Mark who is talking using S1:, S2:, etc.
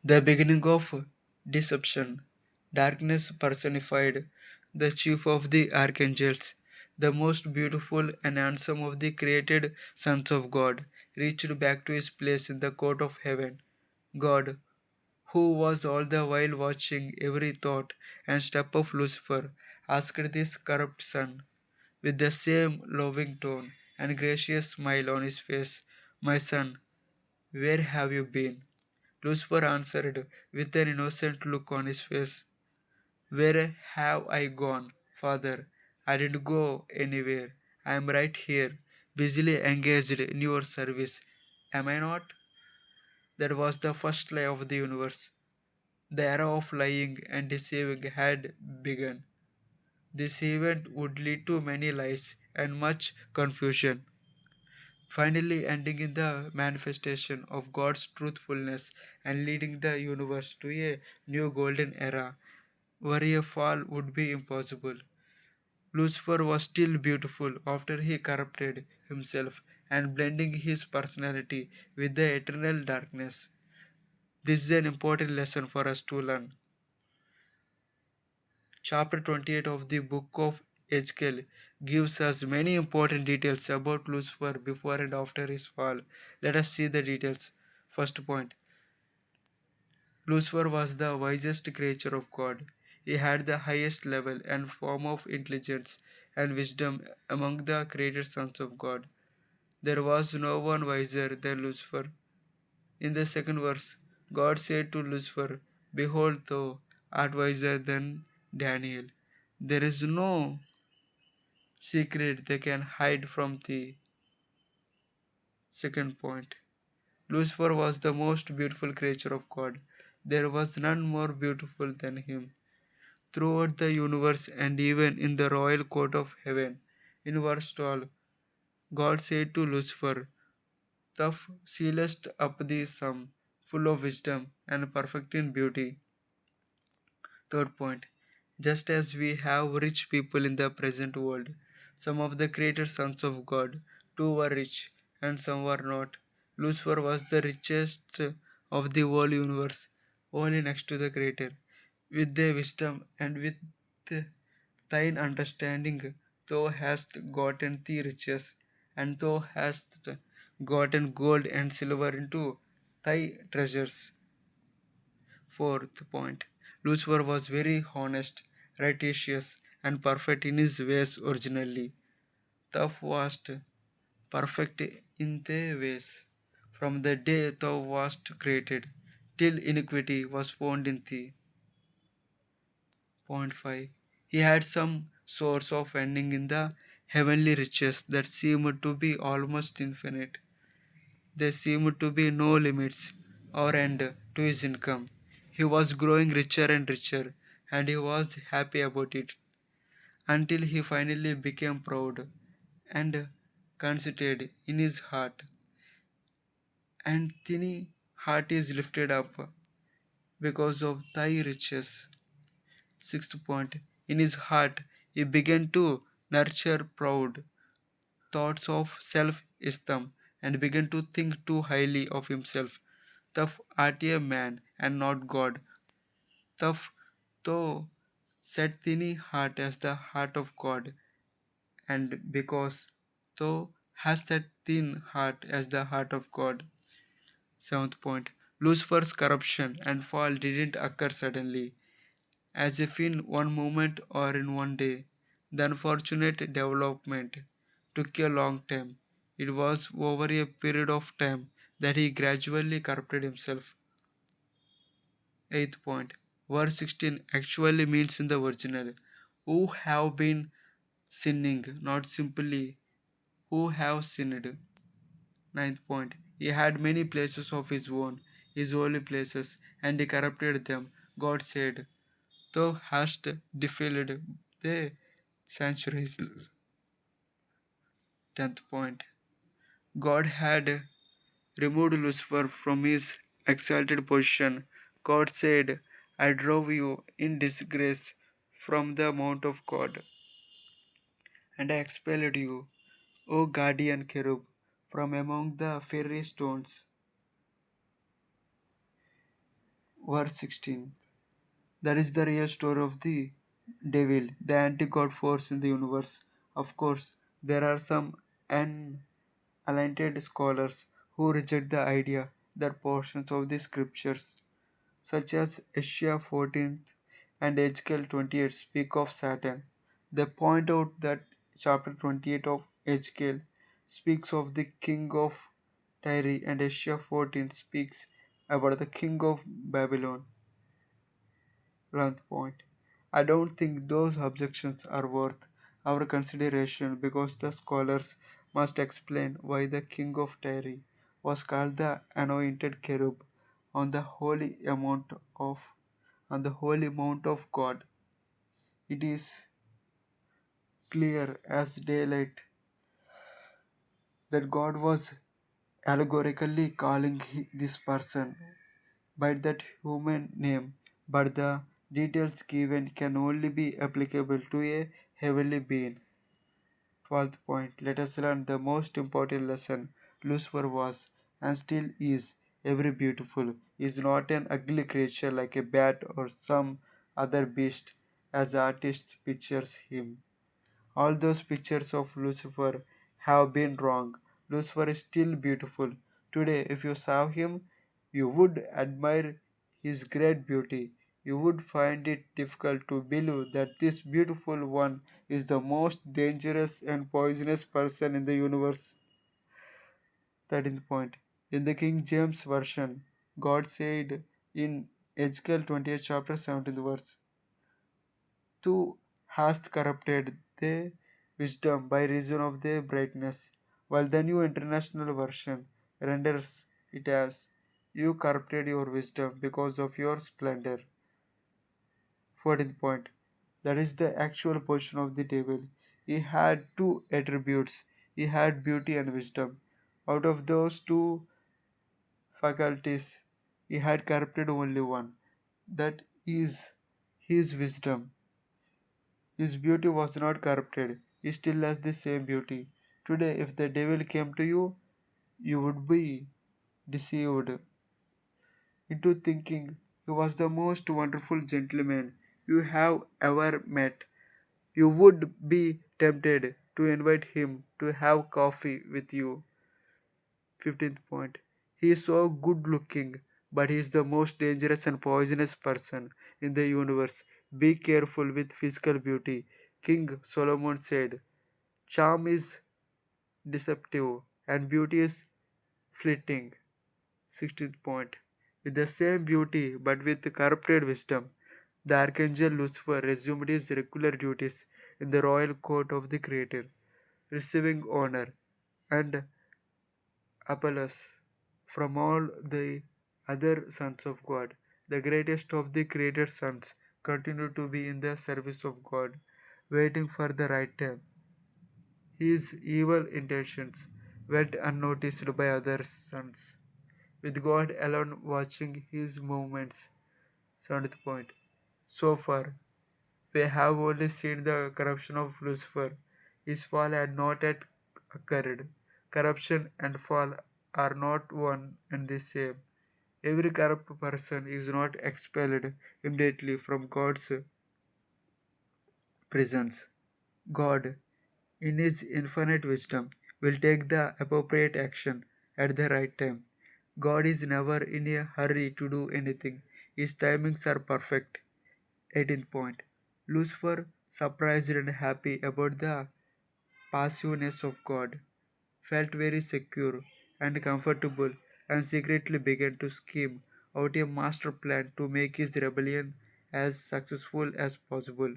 S1: The beginning of deception. Darkness personified, the chief of the archangels, the most beautiful and handsome of the created sons of God, reached back to his place in the court of heaven. God, who was all the while watching every thought and step of Lucifer, asked this corrupt son, with the same loving tone and gracious smile on his face, "My son, where have you been?" Lucifer answered with an innocent look on his face, "Where have I gone, Father? I didn't go anywhere. I am right here, busily engaged in your service. Am I not?" That was the first lie of the universe. The era of lying and deceiving had begun. This event would lead to many lies and much confusion, finally ending in the manifestation of God's truthfulness and leading the universe to a new golden era where a fall would be impossible. Lucifer was still beautiful after he corrupted himself and blending his personality with the eternal darkness. This is an important lesson for us to learn. Chapter 28 of the book of Ezekiel gives us many important details about Lucifer before and after his fall. Let us see the details. First point, Lucifer was the wisest creature of God. He had the highest level and form of intelligence and wisdom among the created sons of God. There was no one wiser than Lucifer. In the second verse, God said to Lucifer, "Behold, thou art wiser than Daniel. There is no secret they can hide from thee." Second point, Lucifer was the most beautiful creature of God. There was none more beautiful than him. Throughout the universe and even in the royal court of heaven. In verse 12, God said to Lucifer, "Thou sealest up the sum, full of wisdom and perfect in beauty." Third point, just as we have rich people in the present world, some of the created sons of God too were rich and some were not. Lucifer was the richest of the whole universe, only next to the Creator. With thy wisdom and with thine understanding, thou hast gotten the riches, and thou hast gotten gold and silver into thy treasures. Fourth point, Lucifer was very honest, righteous, and perfect in his ways originally. Thou wast perfect in thy ways from the day thou wast created, till iniquity was found in thee. Point 5. He had some source of ending in the heavenly riches that seemed to be almost infinite. There seemed to be no limits or end to his income. He was growing richer and richer, and he was happy about it until he finally became proud and conceited in his heart. And thy heart is lifted up because of thy riches. Sixth point, in his heart he began to nurture proud thoughts of self esteem and began to think too highly of himself. Thou art a man and not God. Thou thou set thy heart as the heart of God, and because thou hast that thin heart as the heart of God. Seventh point, Lucifer's corruption and fall didn't occur suddenly, as if in one moment or in one day. The unfortunate development took a long time. It was over a period of time that he gradually corrupted himself. Eighth point. Verse 16 actually means in the original, who have been sinning, not simply who have sinned. Ninth point. He had many places of his own, his holy places, and he corrupted them. God said, "Thou hast defiled the sanctuaries." Tenth point. God had removed Lucifer from his exalted position. God said, "I drove you in disgrace from the mount of God, and I expelled you, O guardian cherub, from among the fiery stones. Verse 16. That is the real story of the devil, the anti God force in the universe. Of course, there are some unaliented scholars who reject the idea that portions of the scriptures, such as Isaiah 14 and Ezekiel 28, speak of Satan. They point out that chapter 28 of Ezekiel speaks of the king of Tyre and Isaiah 14 speaks about the king of Babylon. Length point. I don't think those objections are worth our consideration because the scholars must explain why the king of Tyre was called the anointed cherub on the holy amount of on the holy mount of God. It is clear as daylight that God was allegorically calling this person by that human name, but the details given can only be applicable to a heavenly being. 12th point. Let us learn the most important lesson. Lucifer was and still is every beautiful, is not an ugly creature like a bat or some other beast as artists pictures him. All those pictures of Lucifer have been wrong. Lucifer is still beautiful. Today, if you saw him, you would admire his great beauty. You would find it difficult to believe that this beautiful one is the most dangerous and poisonous person in the universe. 13th point. In the King James Version, God said in Ezekiel 20th chapter 17th verse, Thou hast corrupted their wisdom by reason of their brightness, while the New International Version renders it as you corrupted your wisdom because of your splendor. 14th point. That is the actual position of the devil. He had two attributes. He had beauty and wisdom. Out of those two faculties, he had corrupted only one. That is his wisdom. His beauty was not corrupted. He still has the same beauty. Today, if the devil came to you, you would be deceived into thinking he was the most wonderful gentleman you have ever met. You would be tempted to invite him to have coffee with you. 15th point. He is so good looking, but he is the most dangerous and poisonous person in the universe. Be careful with physical beauty. King Solomon said, Charm is deceptive and beauty is fleeting. 16th point. With the same beauty but with corrupted wisdom, the archangel Lucifer resumed his regular duties in the royal court of the Creator, receiving honor and applause from all the other sons of God. The greatest of the created sons continue to be in the service of God, waiting for the right time. His evil intentions went unnoticed by other sons, with God alone watching his movements. 7th point. So far, we have only seen the corruption of Lucifer. His fall had not yet occurred. Corruption and fall are not one and the same. Every corrupt person is not expelled immediately from God's presence. God, in His infinite wisdom, will take the appropriate action at the right time. God is never in a hurry to do anything. His timings are perfect. 18th point. Lucifer, surprised and happy about the passiveness of God, felt very secure and comfortable and secretly began to scheme out a master plan to make his rebellion as successful as possible.